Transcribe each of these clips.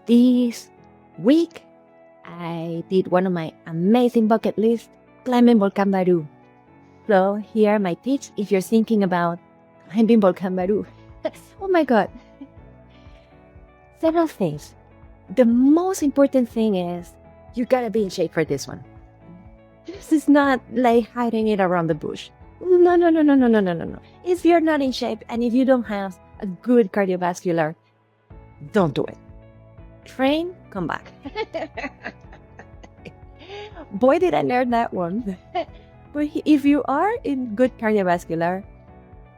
This week, I did one of my amazing bucket lists, climbing Volcán Baru. So here are my tips if you're thinking about climbing Volcán Baru. Oh my God. Several things. The most important thing is you gotta be in shape for this one. This is not like hiding it around the bush. No, no, no, no, no, no, no, no, no. If you're not in shape and if you don't have a good cardiovascular, don't do it. Train, come back. Boy, did I learn that one. But if you are in good cardiovascular,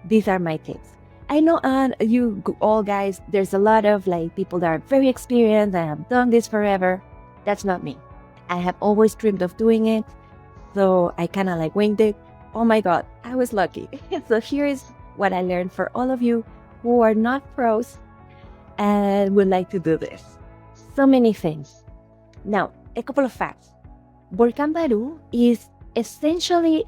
these are my tips. I know you all guys, there's a lot of like people that are very experienced and have done this forever. That's not me. I have always dreamed of doing it. So I kind of like winged it. Oh my God, I was lucky. So here is what I learned for all of you who are not pros and would like to do this. So many things. Now, a couple of facts. Volcán Barú is essentially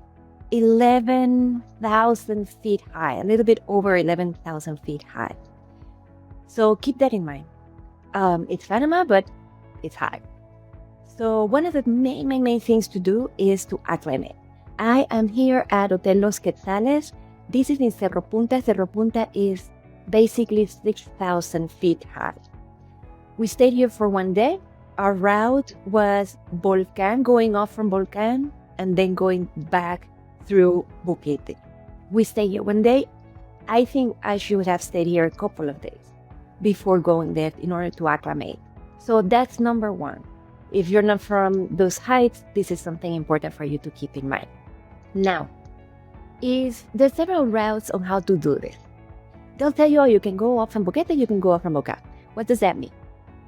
11,000 feet high, a little bit over 11,000 feet high. So keep that in mind. It's Panama, but it's high. So one of the main things to do is to acclimate. I am here at Hotel Los Quetzales. This is in Cerro Punta. Cerro Punta is basically 6,000 feet high. We stayed here for one day. Our route was Volcan, going off from Volcan, and then going back through Boquete. We stayed here one day. I think I should have stayed here a couple of days before going there in order to acclimate. So that's number one. If you're not from those heights, this is something important for you to keep in mind. Now, there's several routes on how to do this. They'll tell you, oh, you can go up from Boquete, you can go up from Volcan. What does that mean?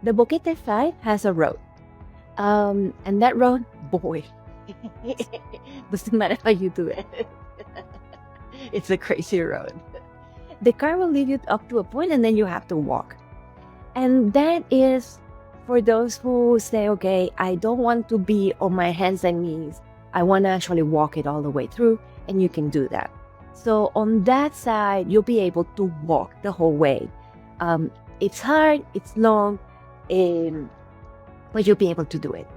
The Boquete side has a road. And that road, boy, doesn't matter how you do it. It's a crazy road. The car will lead you up to a point and then you have to walk. And that is for those who say, okay, I don't want to be on my hands and knees. I want to actually walk it all the way through, and you can do that. So on that side, you'll be able to walk the whole way. It's hard, it's long, but you'll be able to do it.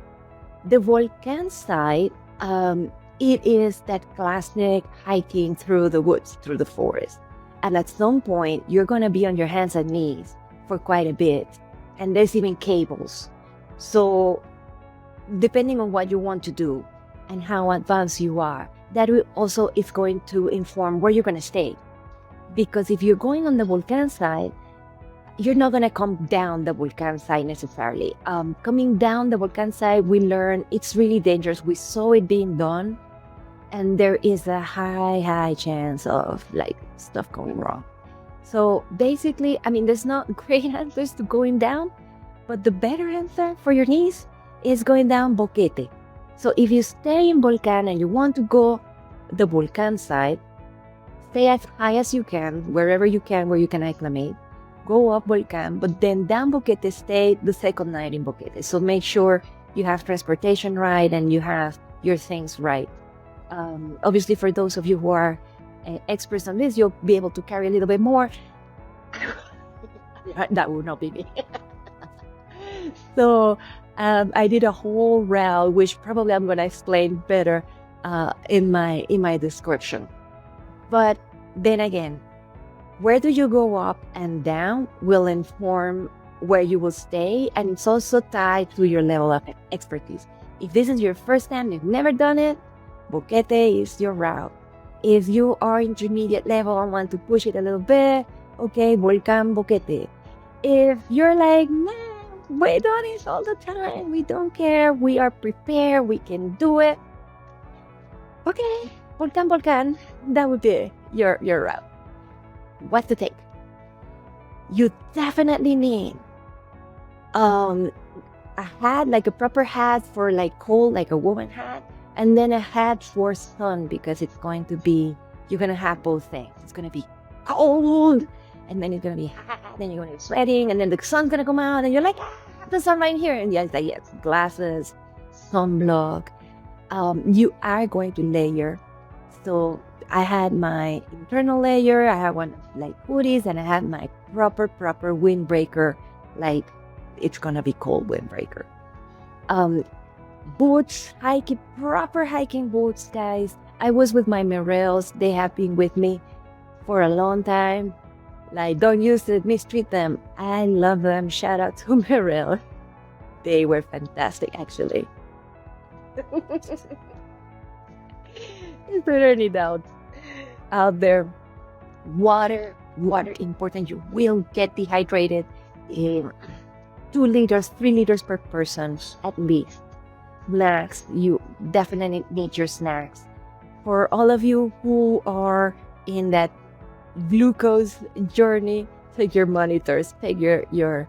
The Volcan side, it is that classic hiking through the woods, through the forest. And at some point, you're going to be on your hands and knees for quite a bit. And there's even cables. So depending on what you want to do and how advanced you are, that will also is going to inform where you're going to stay. Because if you're going on the Volcan side, you're not going to come down the Volcan side necessarily. Coming down the Volcan side, we learned it's really dangerous. We saw it being done, and there is a high chance of like stuff going wrong. So basically, I mean, there's not great answers to going down, but the better answer for your knees is going down Boquete. So if you stay in Volcan and you want to go the Volcan side, stay as high as you can, wherever you can, where you can acclimate. Go up Volcan, but then down Boquete, stay the second night in Boquete. So make sure you have transportation right and you have your things right. Obviously, for those of you who are experts on this, you'll be able to carry a little bit more. That would not be me. So I did a whole route, which probably I'm going to explain better in my description. But then again, where do you go up and down will inform where you will stay, and it's also tied to your level of expertise. If this is your first time, you've never done it, Boquete is your route. If you are intermediate level and want to push it a little bit, okay, Volcán Boquete. If you're like, nah, we do this all the time, we don't care, we are prepared, we can do it, okay, Volcán, that would be your route. What to take? You definitely need a hat, like a proper hat for like cold, like a woven hat, and then a hat for sun, because it's going to be, you're going to have both things. It's going to be cold, and then it's going to be hot, then you're going to be sweating, and then the sun's going to come out, and you're like, the sun right here. And yes, glasses, sunblock. You are going to layer. So I had my internal layer, I had one like hoodies, and I had my proper windbreaker, like it's gonna be cold windbreaker. Boots, proper hiking boots, guys. I was with my Mirels. They have been with me for a long time. Like, don't use it, mistreat them. I love them. Shout out to Mirel. They were fantastic, actually. Is there any doubt out there? Water important. You will get dehydrated. 2 liters, 3 liters per person at least. Snacks, you definitely need your snacks. For all of you who are in that glucose journey, take your monitors, take your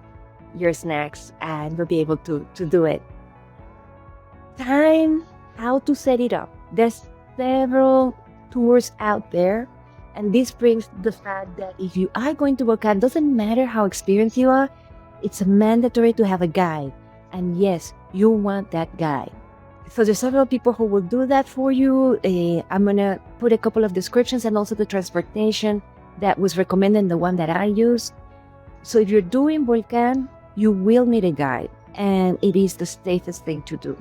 snacks, and we'll be able to do it. Time, how to set it up. There's several tours out there, and this brings the fact that if you are going to Volcan, doesn't matter how experienced you are, it's mandatory to have a guide. And yes, you want that guide. So there's several people who will do that for you. I'm gonna put a couple of descriptions and also the transportation that was recommended, the one that I used. So if you're doing Volcan, you will need a guide, and it is the safest thing to do.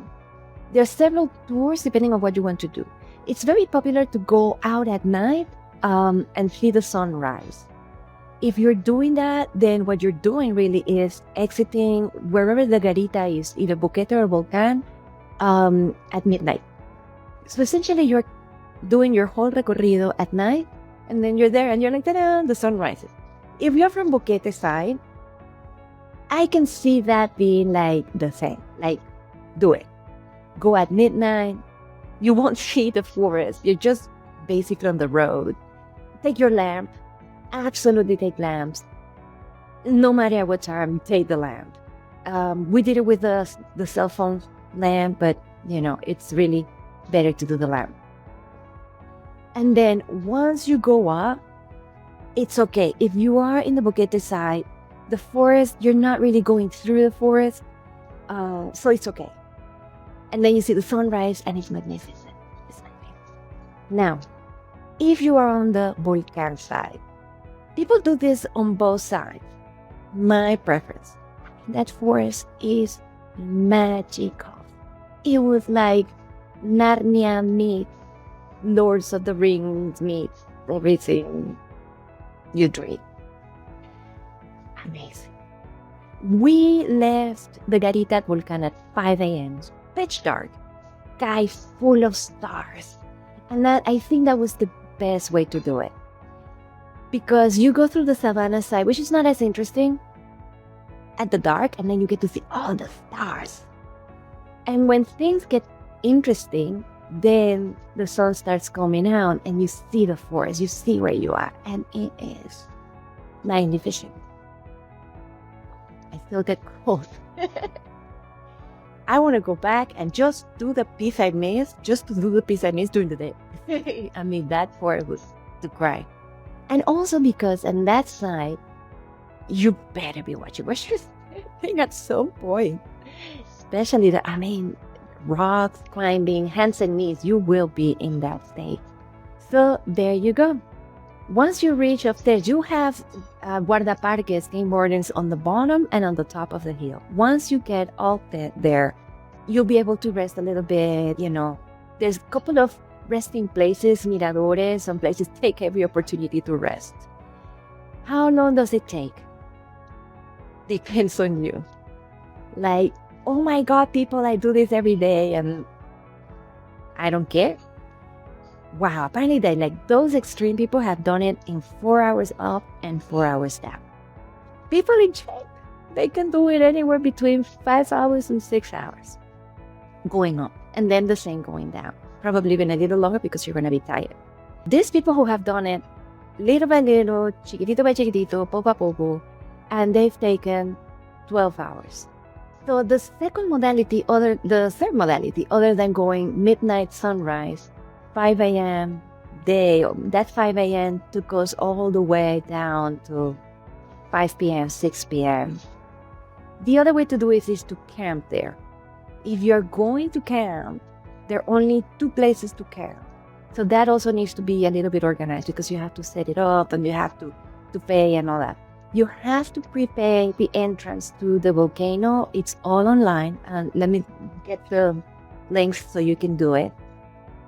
There are several tours depending on what you want to do. It's very popular to go out at night and see the sunrise. If you're doing that, then what you're doing really is exiting wherever the garita is, either Boquete or Volcan, at midnight. So essentially, you're doing your whole recorrido at night, and then you're there, and you're like, ta-da, the sun rises. If you're from Boquete side, I can see that being like the same. Like, do it. Go at midnight. You won't see the forest. You're just basically on the road. Take your lamp. Absolutely take lamps. No matter what time, take the lamp. We did it with the cell phone lamp, but it's really better to do the lamp. And then once you go up, it's okay. If you are in the Boquete side, the forest, you're not really going through the forest, so it's okay. And then you see the sunrise, and it's magnificent. It's magnificent. Now, if you are on the Volcan side, people do this on both sides. My preference. That forest is magical. It was like Narnia meets Lords of the Rings meets everything you dream. Amazing. We left the garita at Volcan at 5 a.m. Pitch dark. Sky full of stars. And I think that was the best way to do it. Because you go through the savannah side, which is not as interesting, at the dark, and then you get to see all the stars. And when things get interesting, then the sun starts coming out, and you see the forest, you see where you are, and it is magnificent. I still get cold. I want to go back and just do the piece I missed, during the day. I mean, that forest was to cry. And also because on that side, you better be watching what you're saying at some point. Especially rocks, climbing, hands and knees, you will be in that state. So there you go. Once you reach upstairs, you have guardaparques, game wardens on the bottom and on the top of the hill. Once you get all there, you'll be able to rest a little bit. There's a couple of resting places, miradores, some places take every opportunity to rest. How long does it take? Depends on you. Like, oh my God, people, I do this every day and I don't care. Wow, apparently those extreme people have done it in 4 hours up and 4 hours down. People in shape, they can do it anywhere between 5 hours and 6 hours going up, and then the same going down. Probably even a little longer because you're going to be tired. These people who have done it little by little, chiquitito by chiquitito, poco a poco, and they've taken 12 hours. So the third modality, other than going midnight sunrise, 5 a.m. day, that 5 a.m. took us all the way down to 5 p.m., 6 p.m. The other way to do it is to camp there. If you're going to camp, there are only 2 places to camp. So that also needs to be a little bit organized because you have to set it up and you have to pay and all that. You have to prepay the entrance to the volcano. It's all online. And let me get the links so you can do it.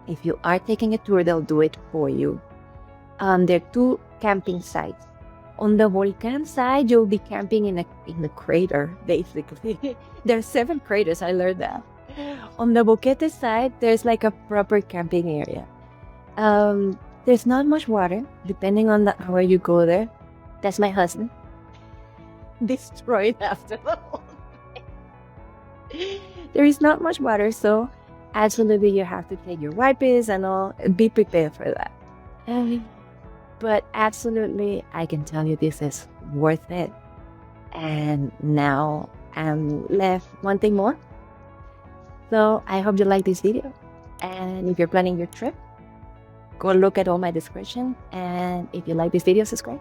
If you are taking a tour, they'll do it for you. There are 2 camping sites. On the Volcan side, you'll be camping in a crater, basically. There are 7 craters, I learned that. On the Boquete side, there's like a proper camping area. There's not much water, depending on the hour you go there. That's my husband. Destroyed after the whole day. There is not much water, so absolutely you have to take your wipes and all, and be prepared for that. But absolutely, I can tell you this is worth it. And now I'm left wanting more. So I hope you like this video. And if you're planning your trip, go look at all my description. And if you like this video, subscribe.